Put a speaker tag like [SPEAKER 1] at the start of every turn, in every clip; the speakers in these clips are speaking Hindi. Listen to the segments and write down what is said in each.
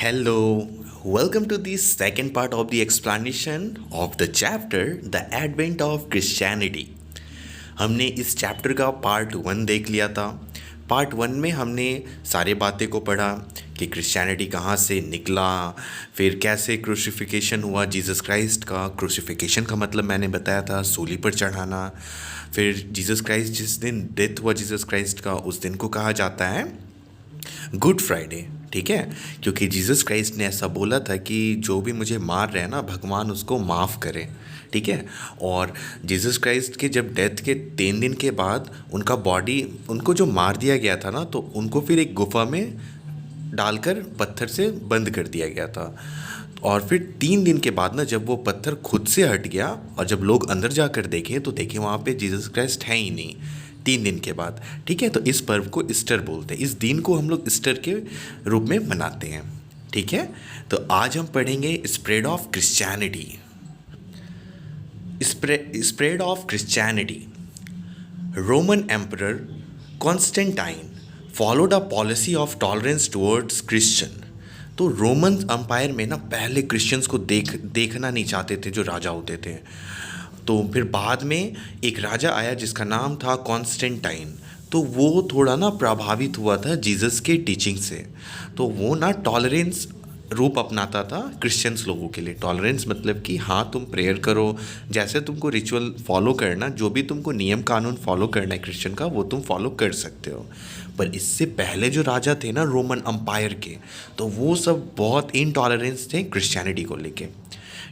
[SPEAKER 1] Hello, welcome to the second part of the explanation of the chapter The Advent of Christianity. हमने इस चैप्टर का पार्ट वन देख लिया था। पार्ट वन में हमने सारे बातें को पढ़ा कि क्रिश्चियनिटी कहाँ से निकला, फिर कैसे क्रूसिफिकेशन हुआ जीसस क्राइस्ट का। क्रूसिफिकेशन का मतलब मैंने बताया था सूली पर चढ़ाना। फिर जीसस क्राइस्ट जिस दिन डेथ हुआ जीसस क्राइस्ट का, उस दिन को कहा जाता है गुड फ्राइडे। ठीक है, क्योंकि जीसस क्राइस्ट ने ऐसा बोला था कि जो भी मुझे मार रहे हैं ना, भगवान उसको माफ़ करे। ठीक है, और जीसस क्राइस्ट के जब डेथ के 3 दिन के बाद उनका बॉडी, उनको जो मार दिया गया था ना, तो उनको फिर एक गुफा में डालकर पत्थर से बंद कर दिया गया था। और फिर 3 दिन के बाद ना, जब वो पत्थर खुद से हट गया और जब लोग अंदर जाकर देखे तो देखे वहाँ पे जीसस क्राइस्ट है ही नहीं 3 दिन के बाद। ठीक है, तो इस पर्व को ईस्टर बोलते हैं। इस दिन को हम लोग ईस्टर के रूप में मनाते हैं। ठीक है, तो आज हम पढ़ेंगे spread of Christianity. Spread of Christianity. Roman emperor Constantine followed a policy of tolerance towards Christian. तो रोमन अम्पायर में ना पहले क्रिश्चियंस को देखना नहीं चाहते थे जो राजा होते थे। तो फिर बाद में एक राजा आया जिसका नाम था कॉन्स्टेंटाइन। तो वो थोड़ा ना प्रभावित हुआ था जीसस के टीचिंग से। तो वो ना टॉलरेंस रूप अपनाता था क्रिश्चियंस लोगों के लिए। टॉलरेंस मतलब कि हाँ, तुम प्रेयर करो, जैसे तुमको रिचुअल फॉलो करना, जो भी तुमको नियम कानून फॉलो करना है क्रिश्चियन का, वो तुम फॉलो कर सकते हो। पर इससे पहले जो राजा थे ना रोमन अम्पायर के, तो वो सब बहुत इनटॉलरेंस थे क्रिश्चियनिटी को लेके।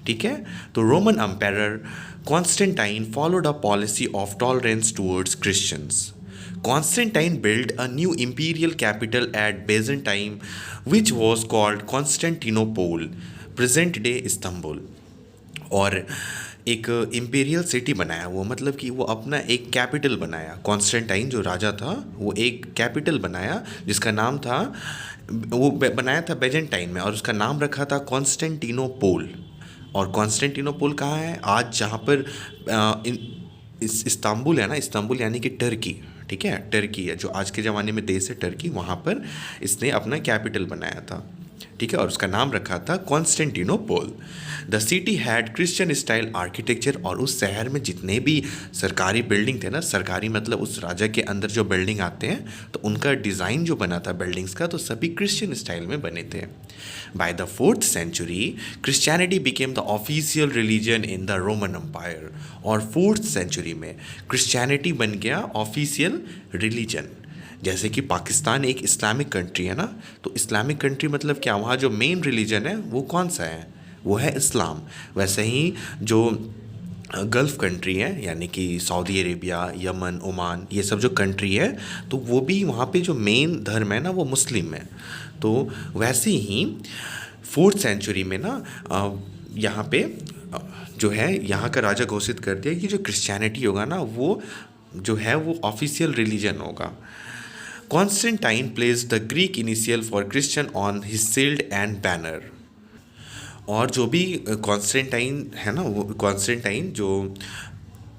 [SPEAKER 1] ठीक है, तो Roman empire Constantine followed a policy of tolerance towards Christians. Constantine built a new imperial capital at Byzantium, which was called Constantinople, present day Istanbul. और एक इम्पीरियल सिटी बनाया वो, मतलब कि वो अपना एक कैपिटल बनाया। कॉन्स्टेंटाइन जो राजा था वो एक कैपिटल बनाया जिसका नाम था, वो बनाया था बेजेंटाइन में, और उसका नाम रखा था कॉन्स्टेंटिनोपोल। और कॉन्स्टेंटिनोपोल कहाँ है आज, जहाँ पर इस्तांबुल है ना, इस्तांबुल यानी कि टर्की। ठीक है, टर्की है जो आज के ज़माने में देश है टर्की, वहाँ पर इसने अपना कैपिटल बनाया था। ठीक है, और उसका नाम रखा था Constantinople. The city had Christian style architecture. और उस शहर में जितने भी सरकारी बिल्डिंग थे ना, सरकारी मतलब उस राजा के अंदर जो बिल्डिंग आते हैं, तो उनका डिज़ाइन जो बना था बिल्डिंग्स का, तो सभी क्रिश्चियन स्टाइल में बने थे। By the 4th century Christianity became the official religion in the Roman empire. और 4th century में क्रिश्चियनिटी बन गया ऑफिशियल रिलीजन। जैसे कि पाकिस्तान एक इस्लामिक कंट्री है ना, तो इस्लामिक कंट्री मतलब क्या, वहाँ जो मेन रिलीजन है वो कौन सा है, वो है इस्लाम। वैसे ही जो गल्फ़ कंट्री है, यानी कि सऊदी अरेबिया, यमन, ओमान, ये सब जो कंट्री है, तो वो भी वहाँ पे जो मेन धर्म है ना वो मुस्लिम है। तो वैसे ही 4th century में ना यहाँ पे जो है, यहाँ का राजा घोषित कर दिया कि जो क्रिश्चियनिटी होगा ना, वो जो है वो ऑफिशियल रिलीजन होगा। Constantine place the Greek initial for Christian on his shield and banner. और जो भी कॉन्स्टेंटाइन है ना, वो कॉन्स्टेंटाइन जो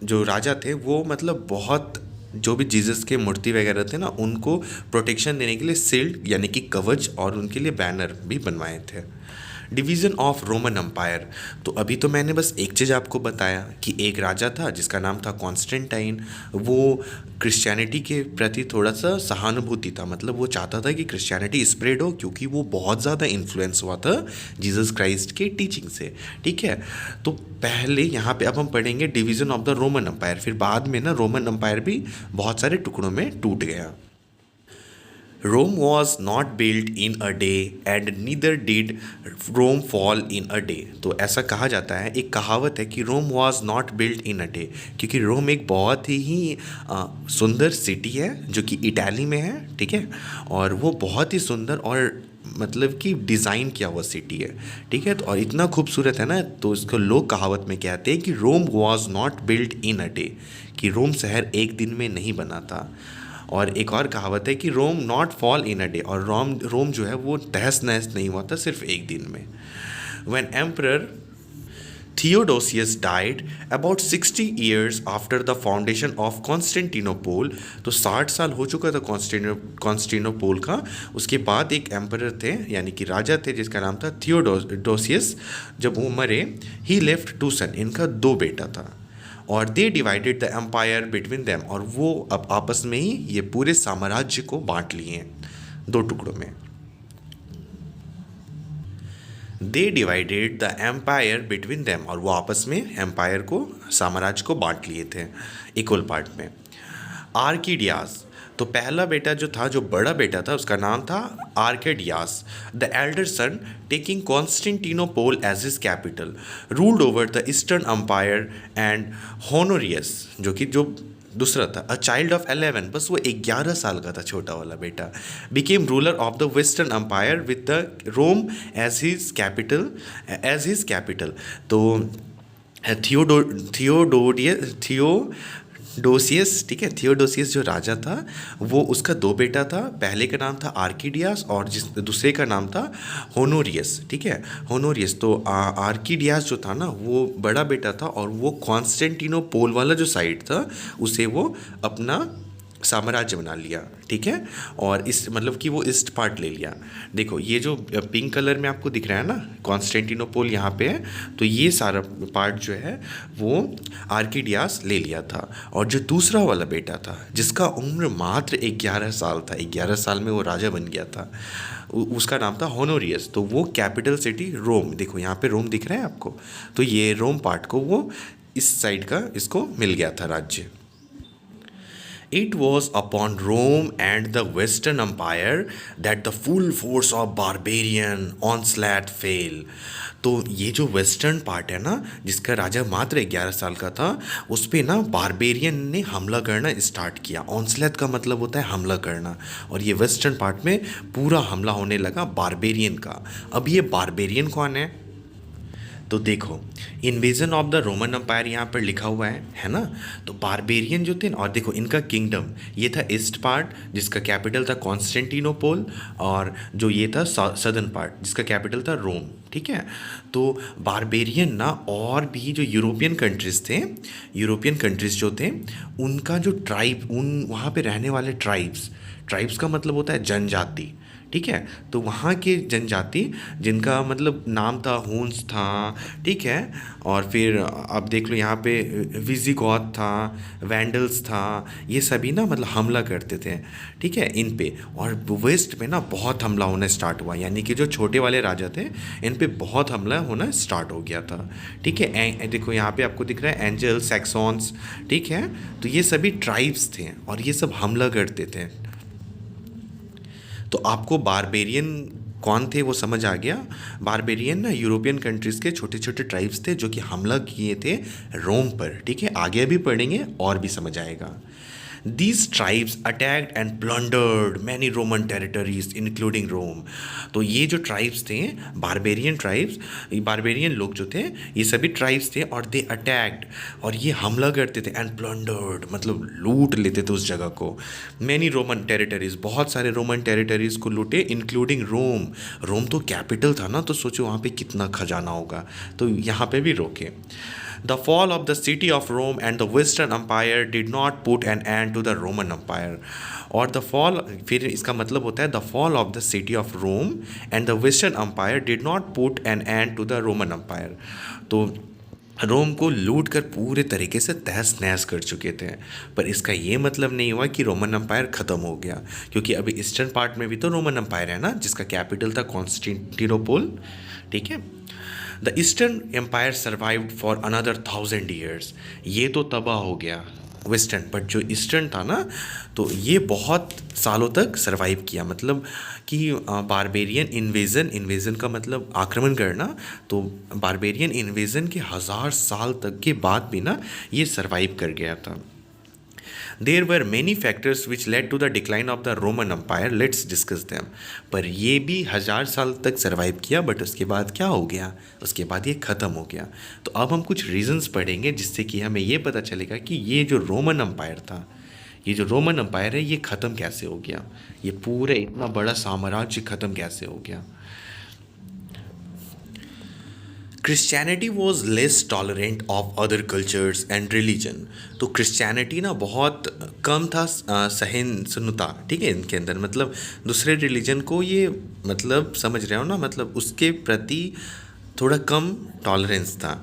[SPEAKER 1] जो राजा थे, वो मतलब बहुत जो भी जीसस के मूर्ति वगैरह थे ना, उनको प्रोटेक्शन देने के लिए शील्ड यानी कि कवच, और उनके लिए बैनर भी बनवाए थे। Division of Roman empire. तो अभी तो मैंने बस एक चीज़ आपको बताया कि एक राजा था जिसका नाम था कॉन्स्टेंटाइन। वो क्रिश्चियनिटी के प्रति थोड़ा सा सहानुभूति था, मतलब वो चाहता था कि क्रिश्चियनिटी स्प्रेड हो, क्योंकि वो बहुत ज़्यादा इन्फ्लुएंस हुआ था जीसस क्राइस्ट के टीचिंग से। ठीक है, तो पहले यहाँ पे अब हम पढ़ेंगे division of the Roman empire. फिर बाद में ना रोमन अम्पायर भी बहुत सारे टुकड़ों में टूट गया। Rome was not built in a day and neither did Rome fall in a day। तो ऐसा कहा जाता है, एक कहावत है कि रोम was not built in a day, क्योंकि रोम एक बहुत ही सुंदर सिटी है जो कि इटाली में है। ठीक है, और वो बहुत ही सुंदर और मतलब कि डिज़ाइन किया हुआ सिटी है। ठीक है, तो और इतना खूबसूरत है ना, तो इसको लोग कहावत में कहते हैं कि रोम was not built in a day, कि रोम शहर एक दिन में नहीं बना था। और एक और कहावत है कि Rome not fall in a day, और रोम जो है वो तहस नहस नहीं हुआ था सिर्फ एक दिन में। When emperor Theodosius died about 60 years after the foundation of Constantinople. तो 60 साल हो चुका था कॉन्स्टेंटिनोपोल का। उसके बाद एक एम्परर थे यानी कि राजा थे जिसका नाम था थियोडोसियस। जब वो मरे, ही लेफ्ट टू सन, इनका दो बेटा था, और they divided the empire between them, और वो अब आपस में ही ये पूरे साम्राज्य को बांट लिए दो टुकड़ों में। They divided the empire between them, और वो आपस में एम्पायर को, साम्राज्य को बांट लिए थे इक्वल पार्ट में। आर्किडियास, तो पहला बेटा जो था, जो बड़ा बेटा था, उसका नाम था Arcadius. The elder son taking Constantinople as his capital ruled over the eastern empire, and Honorius जो दूसरा था, अ चाइल्ड ऑफ 11, बस वो 11 साल का था, छोटा वाला बेटा, became ruler of the western empire with the Rome as his capital. तो थियोडोसियस, ठीक है, थियोडोसियस जो राजा था वो, उसका दो बेटा था, पहले का नाम था आर्किडियास और दूसरे का नाम था होनोरियस, ठीक है, होनोरियस। तो आर्किडियास जो था ना वो बड़ा बेटा था, और वो कॉन्स्टेंटिनोपोल वाला जो साइड था उसे वो अपना साम्राज्य बना लिया, ठीक है, और इस मतलब कि वो ईस्ट पार्ट ले लिया। देखो ये जो पिंक कलर में आपको दिख रहा है ना, कॉन्स्टेंटिनोपोल यहाँ पे है, तो ये सारा पार्ट जो है वो आर्किडियास ले लिया था। और जो दूसरा वाला बेटा था जिसका उम्र मात्र 11 साल था, 11 साल में वो राजा बन गया था, उसका नाम था होनोरियस। तो वो कैपिटल सिटी रोम, देखो यहाँ पे रोम दिख रहा है आपको, तो ये रोम पार्ट को वो इस साइड का इसको मिल गया था राज्य। It was upon Rome and the Western Empire that the full force of barbarian onslaught fell. तो ये जो वेस्टर्न पार्ट है ना, जिसका राजा मात्र 11 साल का था, उस पर ना बारबेरियन ने हमला करना स्टार्ट किया। ऑनस्लैट का मतलब होता है हमला करना, और ये वेस्टर्न पार्ट में पूरा हमला होने लगा बारबेरियन का। अब ये बारबेरियन कौन है? तो देखो, invasion of the Roman empire यहाँ पर लिखा हुआ है ना। तो बारबेरियन जो थे, और देखो इनका किंगडम, ये था ईस्ट पार्ट जिसका कैपिटल था कॉन्स्टेंटिनोपोल, और जो ये था सदर्न पार्ट जिसका कैपिटल था रोम, ठीक है। तो बारबेरियन ना, और भी जो यूरोपियन कंट्रीज़ थे, यूरोपियन कंट्रीज़ जो थे, उनका जो ट्राइब, उन वहाँ पे रहने वाले ट्राइब्स का मतलब होता है जनजाति, ठीक है। तो वहाँ के जनजाति जिनका मतलब नाम था हून्स था, ठीक है, और फिर आप देख लो यहाँ पे विजिगॉथ था, वैंडल्स था, ये सभी ना मतलब हमला करते थे, ठीक है, इन पे। और वेस्ट पे ना बहुत हमला होना स्टार्ट हुआ, यानी कि जो छोटे वाले राजा थे इन पे बहुत हमला होना स्टार्ट हो गया था, ठीक है। देखो यहाँ पे आपको दिख रहा है एंजल, सैक्सॉन्स, ठीक है। तो ये सभी ट्राइब्स थे और ये सब हमला करते थे। तो आपको बारबेरियन कौन थे वो समझ आ गया। बारबेरियन ना यूरोपियन कंट्रीज़ के छोटे छोटे ट्राइब्स थे जो कि हमला किए थे रोम पर, ठीक है। आगे भी पढ़ेंगे और भी समझ आएगा। These tribes attacked and plundered many Roman territories including Rome। तो ये जो ट्राइब्स थे, बारबेरियन लोग जो थे, ये सभी ट्राइब्स थे, और दे अटैक्ड, और ये हमला करते थे, एंड प्लंडर्ड मतलब लूट लेते थे उस जगह को। मैनी रोमन टेरिटरीज, बहुत सारे रोमन टेरिटरीज को लूटे, इंक्लूडिंग रोम। रोम तो कैपिटल था ना, तो सोचो वहाँ पे कितना खजाना होगा। तो यहाँ पे भी रोके। The fall of the city of Rome and the Western Empire did not put an end to the Roman Empire। और the fall, फिर इसका मतलब होता है the fall of the city of Rome and the Western Empire did not put an end to the Roman Empire। तो रोम को लूट कर पूरे तरीके से तहस नहस कर चुके थे, पर इसका ये मतलब नहीं हुआ कि रोमन अम्पायर ख़त्म हो गया, क्योंकि अभी ईस्टर्न पार्ट में भी तो रोमन अम्पायर है ना, जिसका कैपिटल था कॉन्स्टेंटिनोपोल, ठीक है। The eastern empire survived for another 1000 years. ये तो तबाह हो गया वेस्टर्न, बट जो ईस्टर्न था ना, तो ये बहुत सालों तक सर्वाइव किया। मतलब कि बारबेरियन इन्वेज़न का मतलब आक्रमण करना, तो बारबेरियन इन्वेज़न के 1000 साल तक के बाद भी ना ये सर्वाइव कर गया था। There were many factors which led to the decline of the Roman Empire. Let's discuss them। पर ये भी 1000 साल तक सर्वाइव किया, बट उसके बाद क्या हो गया, उसके बाद ये ख़त्म हो गया। तो अब हम कुछ रीजंस पढ़ेंगे जिससे कि हमें ये पता चलेगा कि ये जो रोमन अम्पायर था, ये जो रोमन अम्पायर है, ये ख़त्म कैसे हो गया, ये पूरे इतना बड़ा साम्राज्य ख़त्म कैसे हो गया। Christianity was less tolerant of other cultures and religion. तो क्रिश्चियनिटी ना बहुत कम था सहिष्णुता, ठीक है, इनके अंदर, मतलब दूसरे रिलीजन को ये, मतलब समझ रहे हो ना, मतलब उसके प्रति थोड़ा कम टॉलरेंस था।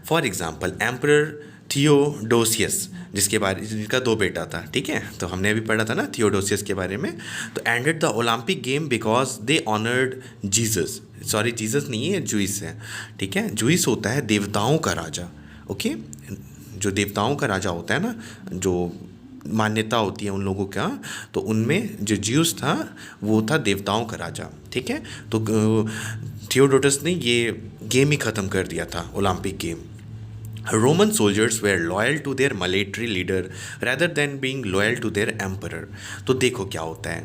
[SPEAKER 1] फॉर एग्जाम्पल एम्परर थियोडोसियस, जिनका दो बेटा था, ठीक है, तो हमने अभी पढ़ा था ना थियोडोसियस के बारे में। तो ended the Olympic game because they honoured Jesus, sorry Jesus नहीं है, जूइस है, ठीक है, जूइस होता है देवताओं का राजा। ओके, जो देवताओं का राजा होता है ना, जो मान्यता होती है उन लोगों का, तो उनमें जो ज्यूस था वो था देवताओं का राजा, ठीक है। तो थियोडोटस ने ये गेम ही ख़त्म कर दिया था, Olympic game. Roman soldiers were loyal to their military leader rather than being loyal to their emperor। तो देखो क्या होता है,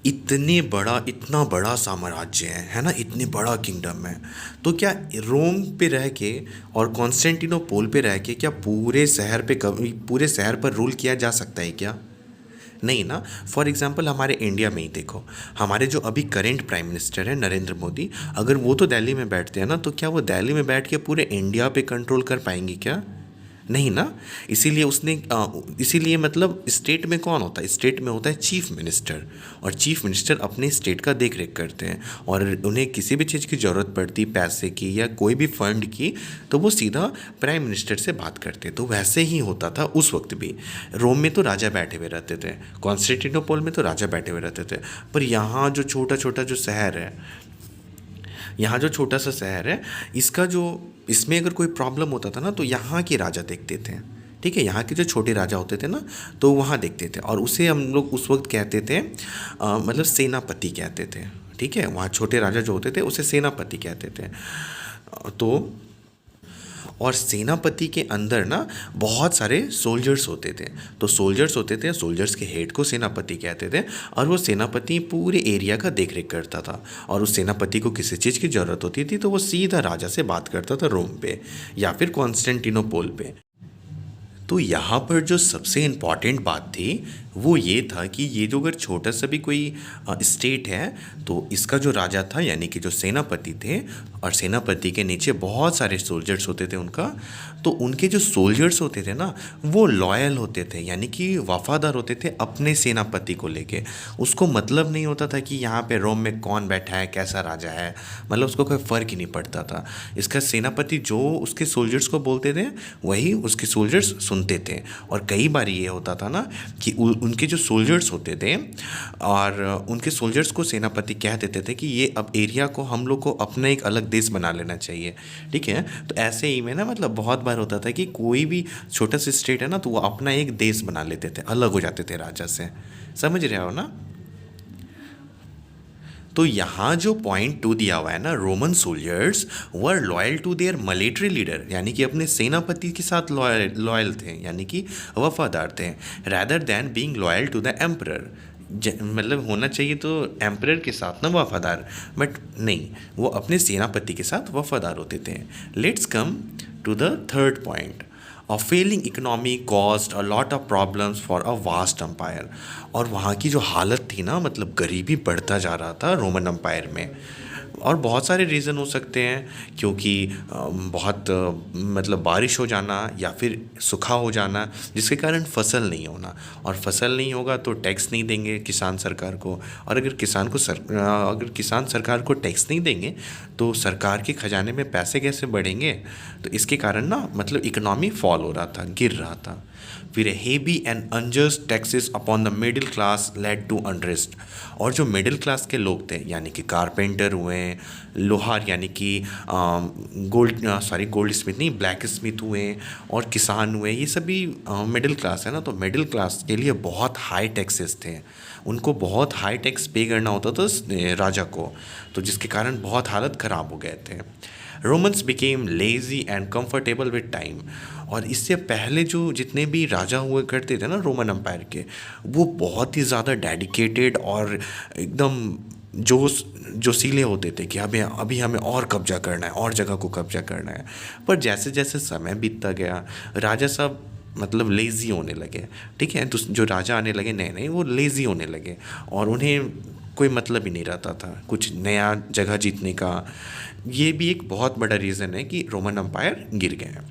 [SPEAKER 1] इतना बड़ा साम्राज्य है ना, इतने बड़ा किंगडम है, तो क्या रोम पे रह के और कॉन्स्टेंटिनोपोल पे रह के क्या पूरे शहर पे कभी पूरे शहर पर रूल किया जा सकता है क्या? नहीं ना। फॉर एग्जांपल हमारे इंडिया में ही देखो, हमारे जो अभी करेंट प्राइम मिनिस्टर हैं नरेंद्र मोदी, अगर वो तो दिल्ली में बैठते हैं ना, तो क्या वो दिल्ली में बैठ के पूरे इंडिया पे कंट्रोल कर पाएंगे क्या? नहीं ना। इसीलिए मतलब स्टेट में कौन होता है? स्टेट में होता है चीफ मिनिस्टर, और चीफ मिनिस्टर अपने स्टेट का देख रेख करते हैं, और उन्हें किसी भी चीज़ की ज़रूरत पड़ती, पैसे की या कोई भी फंड की, तो वो सीधा प्राइम मिनिस्टर से बात करते। तो वैसे ही होता था उस वक्त भी। रोम में तो राजा बैठे हुए रहते थे, कॉन्स्टेंटिनोपल में तो राजा बैठे हुए रहते थे, पर यहाँ जो छोटा छोटा जो शहर है, यहाँ जो छोटा सा शहर है, इसमें अगर कोई प्रॉब्लम होता था ना, तो यहाँ के राजा देखते थे, ठीक है, यहाँ के जो छोटे राजा होते थे ना, तो वहाँ देखते थे, और उसे हम लोग उस वक्त कहते थे मतलब सेनापति कहते थे, ठीक है, वहाँ छोटे राजा जो होते थे उसे सेनापति कहते थे। तो और सेनापति के अंदर ना बहुत सारे सोल्जर्स होते थे, तो सोल्जर्स के हेड को सेनापति कहते थे, और वो सेनापति पूरे एरिया का देख रेख करता था, और उस सेनापति को किसी चीज़ की ज़रूरत होती थी तो वो सीधा राजा से बात करता था रोम पे या फिर कॉन्स्टेंटिनोपोल पे। तो यहाँ पर जो सबसे इम्पॉर्टेंट बात थी वो ये था कि ये जो अगर छोटा सा भी कोई स्टेट है, तो इसका जो राजा था यानी कि जो सेनापति थे, और सेनापति के नीचे बहुत सारे सोल्जर्स होते थे उनका, तो उनके जो सोल्जर्स होते थे ना, वो लॉयल होते थे, यानी कि वफ़ादार होते थे अपने सेनापति को लेके। उसको मतलब नहीं होता था कि यहाँ पे रोम में कौन बैठा है, कैसा राजा है, मतलब उसको कोई फ़र्क ही नहीं पड़ता था। इसका सेनापति जो उसके सोल्जर्स को बोलते थे वही उसके सोल्जर्स सुनते थे। और कई बार ये होता था ना कि उनके जो सोल्जर्स होते थे, और उनके सोल्जर्स को सेनापति कह देते थे कि ये अब एरिया को हम लोग को अपना एक अलग देश बना लेना चाहिए, ठीक है। तो ऐसे ही में ना, मतलब बहुत बार होता था कि कोई भी छोटा सा स्टेट है ना, तो वो अपना एक देश बना लेते थे, अलग हो जाते थे राजा से, समझ रहे हो ना। तो यहाँ जो पॉइंट 2 दिया हुआ है ना, Roman soldiers were loyal to their military leader, यानी कि अपने सेनापति के साथ लॉयल थे, यानी कि वफादार थे, rather than being loyal to the emperor. मतलब होना चाहिए तो एम्परर के साथ ना वफादार, बट नहीं, वो अपने सेनापति के साथ वफादार होते थे। Let's come to the third point. A failing economy caused a lot of problems for a vast empire। और वहाँ की जो हालत थी ना, मतलब गरीबी बढ़ता जा रहा था रोमन एम्पायर में, और बहुत सारे रीज़न हो सकते हैं, क्योंकि बहुत मतलब बारिश हो जाना या फिर सूखा हो जाना, जिसके कारण फसल नहीं होना, और फसल नहीं होगा तो टैक्स नहीं देंगे किसान सरकार को, और अगर किसान सरकार को टैक्स नहीं देंगे तो सरकार के खजाने में पैसे कैसे बढ़ेंगे? तो इसके कारण ना, मतलब इकोनॉमी फॉल हो रहा था, गिर रहा था। फिर heavy and unjust taxes upon the middle class led to unrest. और जो मिडिल क्लास के लोग थे, यानी कि कारपेंटर हुए, लोहार यानी कि गोल्ड स्मिथ नहीं, ब्लैक स्मिथ हुए, और किसान हुए, ये सभी मिडिल क्लास है ना। तो मिडिल क्लास के लिए बहुत हाई टैक्सेस थे, उनको बहुत हाई टैक्स पे करना होता था राजा को, तो जिसके कारण बहुत हालत ख़राब हो गए थे। Romans became lazy and comfortable with time. और इससे पहले जो जितने भी राजा हुए करते थे ना रोमन एम्पायर के, वो बहुत ही ज़्यादा डेडिकेटेड और एकदम जोशीले होते थे कि अभी हमें और कब्जा करना है, और जगह को कब्जा करना है। पर जैसे जैसे समय बीतता गया, राजा सब मतलब लेज़ी होने लगे, ठीक है। तो जो राजा आने लगे नए नए, वो लेज़ी होने लगे, और उन्हें कोई मतलब ही नहीं रहता था कुछ नया जगह जीतने का। ये भी एक बहुत बड़ा रीज़न है कि रोमन अम्पायर गिर गया।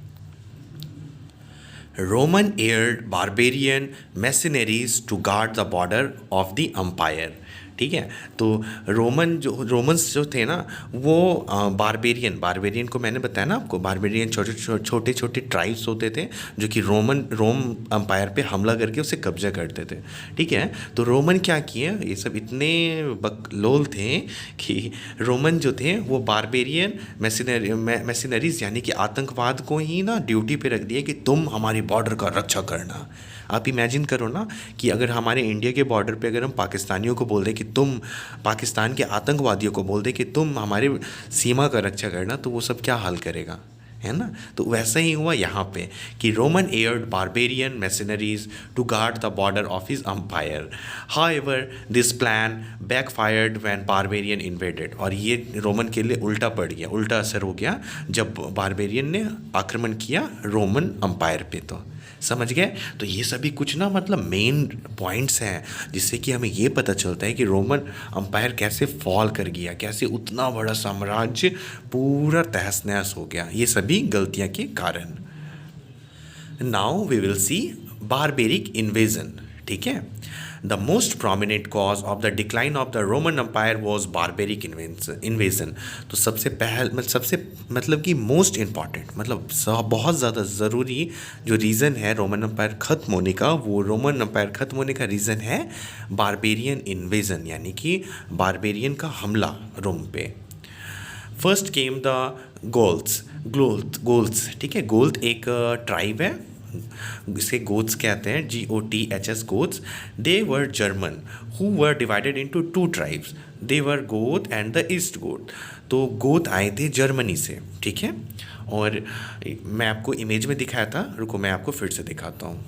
[SPEAKER 1] Roman hired barbarian mercenaries to guard the border of the empire. ठीक है, तो रोमन्स जो थे ना वो बारबेरियन को मैंने बताया ना आपको, बारबेरियन छोटे छोटे ट्राइब्स होते थे जो कि रोम अम्पायर पे हमला करके उसे कब्जा करते थे। ठीक है, तो रोमन क्या किए, ये सब इतने बकलोल थे कि रोमन जो थे वो बारबेरियन मैसिनरीज यानी कि आतंकवाद को ही ना ड्यूटी पे रख दिया कि तुम हमारी बॉर्डर का रक्षा करना। आप इमेजिन करो ना कि अगर हमारे इंडिया के बॉर्डर पे अगर हम पाकिस्तानियों को बोल दें कि तुम, पाकिस्तान के आतंकवादियों को बोल दें कि तुम हमारे सीमा का रक्षा करना, तो वो सब क्या हाल करेगा, है ना। तो वैसा ही हुआ यहाँ पे कि Roman hired barbarian mercenaries to guard the border of his empire. However this plan backfired when barbarian invaded. और ये रोमन के लिए उल्टा पड़ गया, उल्टा असर हो गया जब बारबेरियन ने आक्रमण किया रोमन अम्पायर पे। तो समझ गए। तो ये सभी कुछ ना मतलब मेन पॉइंट्स हैं जिससे कि हमें ये पता चलता है कि रोमन अम्पायर कैसे फॉल कर गया, कैसे उतना बड़ा साम्राज्य पूरा तहस नहस हो गया, ये सभी गलतियां के कारण। Now we will see barbaric invasion. ठीक है, the most prominent cause of the decline of the Roman empire was barbaric invasion. तो सबसे मतलब कि मोस्ट इम्पॉर्टेंट मतलब बहुत ज़्यादा ज़रूरी जो रीज़न है रोमन अम्पायर ख़त्म होने का, वो रोमन अम्पायर ख़त्म होने का रीज़न है बारबेरियन इन्वेजन यानी कि बारबेरियन का हमला रोम पे। First came the goals. ठीक है, गोल्स एक ट्राइब है, इसे गोथ्स कहते हैं, GOTHS Goths. They were German who were divided into 2 tribes, they were Goth and the east Goth. तो गोथ आए थे जर्मनी से। ठीक है, और मैं आपको इमेज में दिखाया था, रुको मैं आपको फिर से दिखाता हूँ।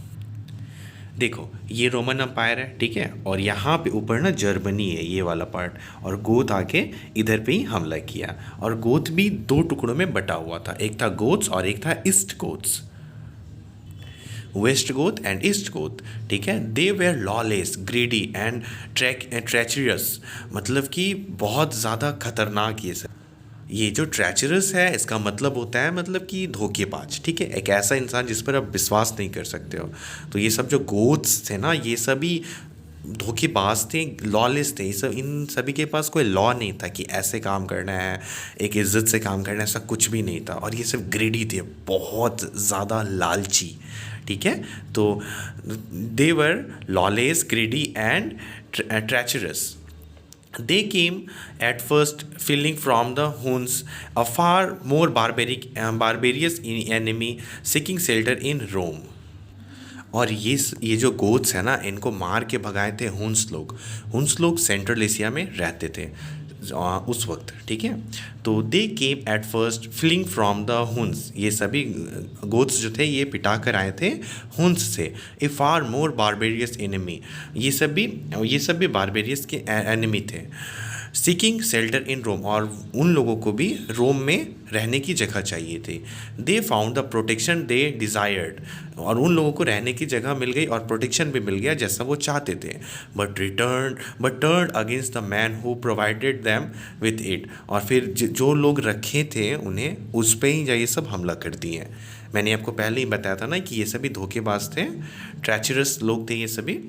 [SPEAKER 1] देखो ये रोमन अम्पायर है, ठीक है, और यहाँ पे ऊपर ना जर्मनी है ये वाला पार्ट, और गोथ आके इधर पे ही हमला किया। और गोथ भी 2 टुकड़ों में बटा हुआ था, एक था गोथ्स और एक था east Goths, west Goth and east Goth. ठीक है, they were lawless, greedy and treacherous, मतलब कि बहुत ज़्यादा खतरनाक ये सब। ये जो ट्रेचरस है इसका मतलब होता है मतलब कि धोखेबाज। ठीक है, एक ऐसा इंसान जिस पर आप विश्वास नहीं कर सकते हो। तो ये सब जो गोथ्स थे ना ये सभी धोखेबाज थे, लॉलेस थे, ये सब, इन सभी के पास कोई लॉ नहीं था कि ऐसे काम करना है, एक इज्जत से काम करना है, ऐसा कुछ भी नहीं था। और ये सब ग्रीडी थे, बहुत ज़्यादा लालची। ठीक है, तो they were lawless, greedy and treacherous. They came at first fleeing from the Huns, a far more barbarous enemy seeking shelter in Rome. और ये जो गोथ्स है ना इनको मार के भगाए थे हुन्स लोग सेंट्रल एशिया में रहते थे उस वक्त। ठीक है, तो they came at first fling from the Huns, ये सभी गोथ्स जो थे ये पिटा कर आए थे हुन्स से। ए फार मोर बारबेरियस एनिमी, ये सब भी बारबेरियस के एनिमी थे। सीकिंग शेल्टर इन रोम, और उन लोगों को भी रोम में रहने की जगह चाहिए थी। They found the protection they desired, और उन लोगों को रहने की जगह मिल गई और प्रोटेक्शन भी मिल गया जैसा वो चाहते थे। But turn against the man who provided them with it, और फिर जो लोग रखे थे उन्हें उस पर ही ये सब हमला कर दिए। मैंने आपको पहले ही बताया था ना कि ये सभी धोखेबाज थे, ट्रेचरस लोग थे ये सभी।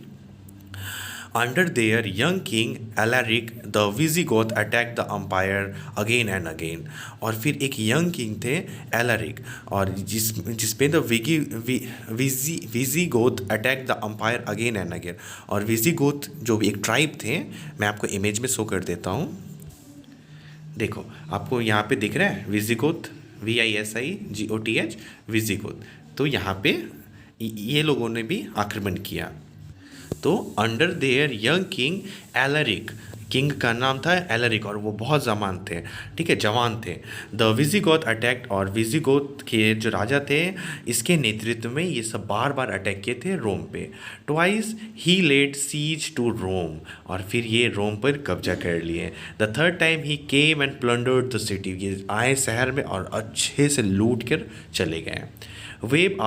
[SPEAKER 1] Under their young king Alaric, the Visigoth attacked the empire again and again. और फिर एक यंग किंग थे एलारिक, और जिसपे the Visigoth attack the empire again and again. और विजीगोथ जो एक ट्राइब थे, मैं आपको इमेज में शो कर देता हूँ। देखो आपको यहाँ पे दिख रहा है विजीगोथ, VISIGOTH, विजीगोथ। तो यहाँ पे ये लोगों ने भी आक्रमण किया। तो under their young king Alaric, king का नाम था एलरिक, और वो बहुत जवान थे। ठीक है, जवान थे। द विजीगोथ अटैक्ट, और विजीगोथ के जो राजा थे इसके नेतृत्व में ये सब बार बार अटैक किए थे रोम पे। Twice he led siege to Rome, और फिर ये रोम पर कब्जा कर लिए। The third time he came and plundered the city, ये आए शहर में और अच्छे से लूट कर चले गए। Wave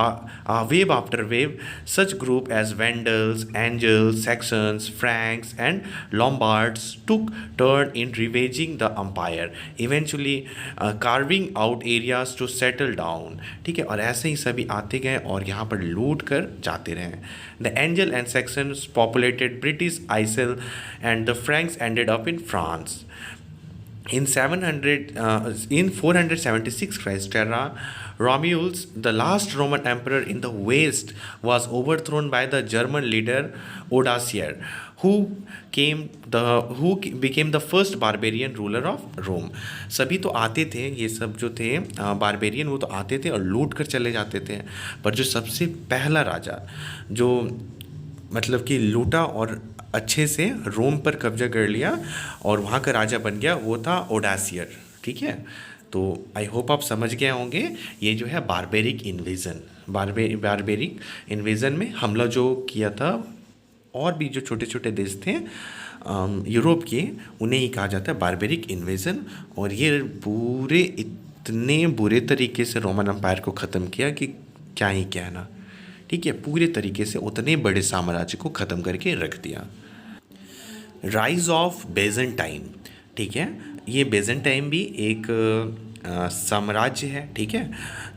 [SPEAKER 1] after wave, such group as Vandals, Angles, Saxons, Franks and Lombards took turn in ravaging the empire, eventually carving out areas to settle down. ठीक है, और ऐसे ही सभी आते गए और यहाँ पर लूट कर जाते रहे. The Angles and Saxons populated British Isles, and the Franks ended up in France. In 476 Christ era, Romulus, the last Roman emperor in the West, was overthrown by the German leader Odoacer, who became the first barbarian ruler of Rome. सभी तो आते थे, ये सब जो थे बारबेरियन, वो तो आते थे और लूट कर चले जाते थे, पर जो सबसे पहला राजा जो मतलब कि लूटा और अच्छे से रोम पर कब्जा कर लिया और वहाँ का राजा बन गया, वो था ओडासियर. ठीक है, तो आई होप आप समझ गए होंगे. ये जो है बारबेरिक इन्वेजन, बारबेरिक इन्वेजन में हमला जो किया था, और भी जो छोटे छोटे देश थे यूरोप के, उन्हें ही कहा जाता है बारबेरिक इन्वेजन. और ये पूरे इतने बुरे तरीके से रोमन एम्पायर को ख़त्म किया कि क्या ही कहना. ठीक है, पूरे तरीके से उतने बड़े साम्राज्य को ख़त्म करके रख दिया. Rise of Byzantine. ठीक है, ये बेजेंटाइन भी एक साम्राज्य है. ठीक है,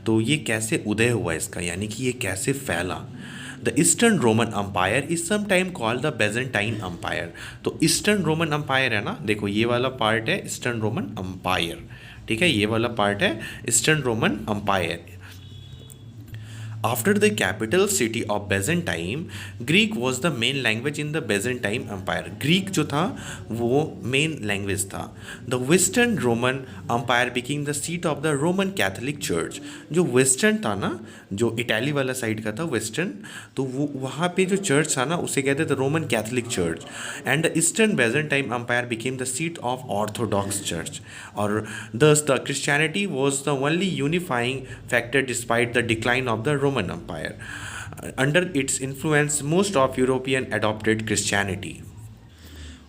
[SPEAKER 1] तो ये कैसे उदय हुआ इसका, यानी कि ये कैसे फैला. The eastern Roman empire is sometime called the Byzantine empire. तो ईस्टर्न रोमन अम्पायर है ना, देखो ये वाला पार्ट है ईस्टर्न रोमन अम्पायर. ठीक है, ये वाला पार्ट है eastern Roman empire. After the capital city of Byzantium, Greek was the main language in the Byzantine Empire. Greek जो था वो main language था. The Western Roman Empire became the seat of the Roman Catholic Church. जो Western था ना, जो इटाली वाला साइड का था Western, तो वो वहाँ पे जो चर्च था ना, उसे कहते थे Roman Catholic Church. And the Eastern Byzantine Empire became the seat of Orthodox Church. और thus the Christianity was the only unifying factor despite the decline of the Roman Empire. Under its influence, most of European adopted Christianity.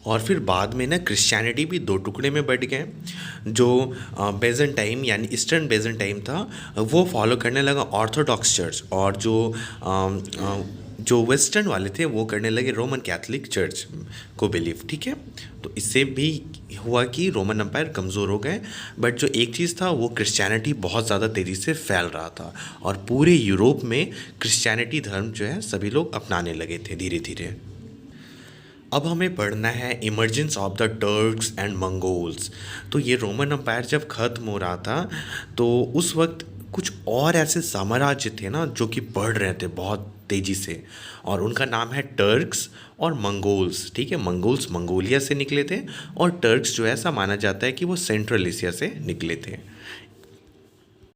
[SPEAKER 1] और फिर बाद में ना क्रिश्चियनिटी भी दो टुकड़े में बट गए. जो बेजेंटाइन यानी ईस्टर्न बेजेंटाइन था वो फॉलो करने लगा ऑर्थोडॉक्स चर्च, और जो वेस्टर्न वाले थे वो करने लगे रोमन कैथोलिक चर्च को बिलीव. ठीक है, तो इससे भी हुआ कि रोमन एम्पायर कमज़ोर हो गए. बट जो एक चीज़ था वो क्रिश्चियनिटी बहुत ज़्यादा तेज़ी से फैल रहा था, और पूरे यूरोप में क्रिश्चियनिटी धर्म जो है सभी लोग अपनाने लगे थे धीरे धीरे. अब हमें पढ़ना है emergence of the Turks and Mongols. तो ये रोमन एम्पायर जब ख़त्म हो रहा था तो उस वक्त कुछ और ऐसे साम्राज्य थे ना जो कि बढ़ रहे थे बहुत तेज़ी से, और उनका नाम है टर्क्स और मंगोल्स. ठीक है, मंगोल्स मंगोलिया से निकले थे और टर्क्स जो है ऐसा माना जाता है कि वो सेंट्रल एशिया से निकले थे.